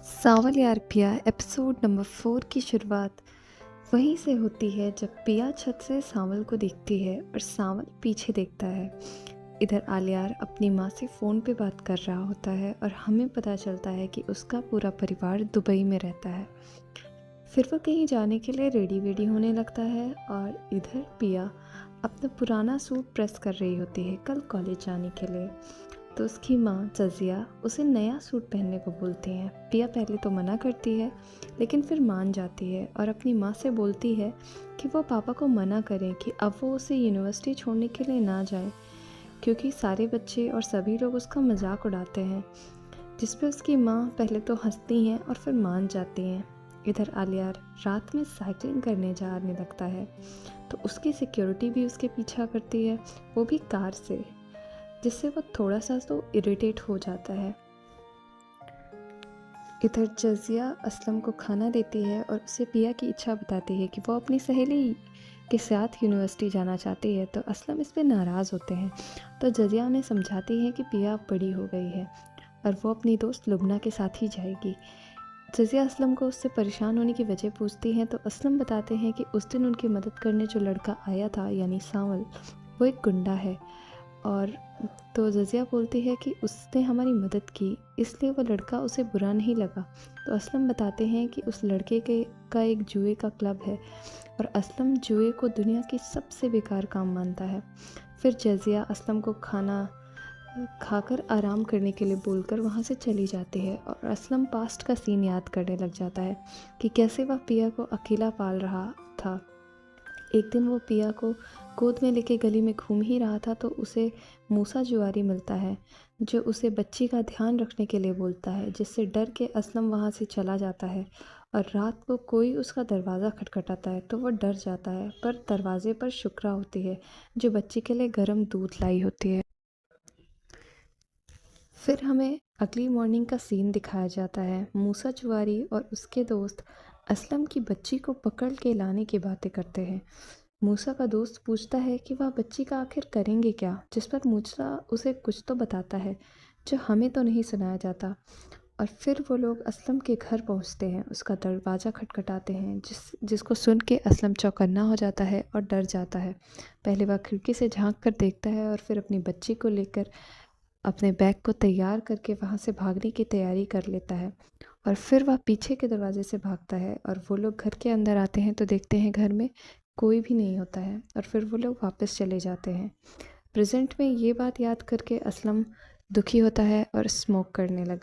सावल यार पिया episode number 4 की शुरुआत वहीं से होती है जब पिया छत से सांवल को देखती है और सांवल पीछे देखता है। इधर आलियार अपनी माँ से फ़ोन पे बात कर रहा होता है और हमें पता चलता है कि उसका पूरा परिवार दुबई में रहता है। फिर वो कहीं जाने के लिए रेडी वेडी होने लगता है और इधर पिया अपना पुराना सूट प्रेस कर रही होती है कल कॉलेज जाने के लिए। तो उसकी माँ जजिया उसे नया सूट पहनने को बोलती हैं। पिया पहले तो मना करती है लेकिन फिर मान जाती है और अपनी माँ से बोलती है कि वो पापा को मना करें कि अब वो उसे यूनिवर्सिटी छोड़ने के लिए ना जाए, क्योंकि सारे बच्चे और सभी लोग उसका मजाक उड़ाते हैं। जिस पे उसकी माँ पहले तो हंसती हैं और फिर मान जाती हैं। इधर आलियार रात में साइकिलिंग करने जाने लगता है तो उसकी सिक्योरिटी भी उसके पीछा करती है, वो भी कार से, जिससे वो थोड़ा सा तो इरिटेट हो जाता है। इधर जजिया असलम को खाना देती है और उसे पिया की इच्छा बताती है कि वो अपनी सहेली के साथ यूनिवर्सिटी जाना चाहती है। तो असलम इस पर नाराज़ होते हैं। तो जजिया उन्हें समझाती है कि पिया अब बड़ी हो गई है और वो अपनी दोस्त लुबना के साथ ही जाएगी। जजिया असलम को उससे परेशान होने की वजह पूछती हैं तो असलम बताते हैं कि उस दिन उनकी मदद करने जो लड़का आया था यानी सांवल, वो एक गुंडा है। और तो जजिया बोलती है कि उसने हमारी मदद की इसलिए वो लड़का उसे बुरा नहीं लगा। तो असलम बताते हैं कि उस लड़के के का एक जुए का क्लब है और असलम जुए को दुनिया की सबसे बेकार काम मानता है। फिर जजिया असलम को खाना खाकर आराम करने के लिए बोलकर वहाँ से चली जाती है और असलम पास्ट का सीन याद करने लग जाता है कि कैसे वह पिया को अकेला पाल रहा था। एक दिन वो पिया को गोद में लेके गली में घूम ही रहा था तो उसे मूसा जुआरी मिलता है जो उसे बच्ची का ध्यान रखने के लिए बोलता है, जिससे डर के असलम वहाँ से चला जाता है। और रात को कोई उसका दरवाज़ा खटखटाता है तो वो डर जाता है, पर दरवाजे पर शुक्रा होती है जो बच्ची के लिए गर्म दूध लाई होती है। फिर हमें अगली मॉर्निंग का सीन दिखाया जाता है। मूसा जुआरी और उसके दोस्त असलम की बच्ची को पकड़ के लाने की बातें करते हैं। मूसा का दोस्त पूछता है कि वह बच्ची का आखिर करेंगे क्या, जिस पर मूसा उसे कुछ तो बताता है जो हमें तो नहीं सुनाया जाता। और फिर वो लोग असलम के घर पहुंचते हैं, उसका दरवाज़ा खटखटाते हैं जिसको सुन के असलम चौकन्ना हो जाता है और डर जाता है। पहले वह खिड़की से झांक कर देखता है और फिर अपनी बच्ची को लेकर अपने बैग को तैयार करके वहाँ से भागने की तैयारी कर लेता है। और फिर वह पीछे के दरवाजे से भागता है और वो लोग घर के अंदर आते हैं तो देखते हैं घर में कोई भी नहीं होता है और फिर वो लोग वापस चले जाते हैं। प्रेजेंट में ये बात याद करके असलम दुखी होता है और स्मोक करने लग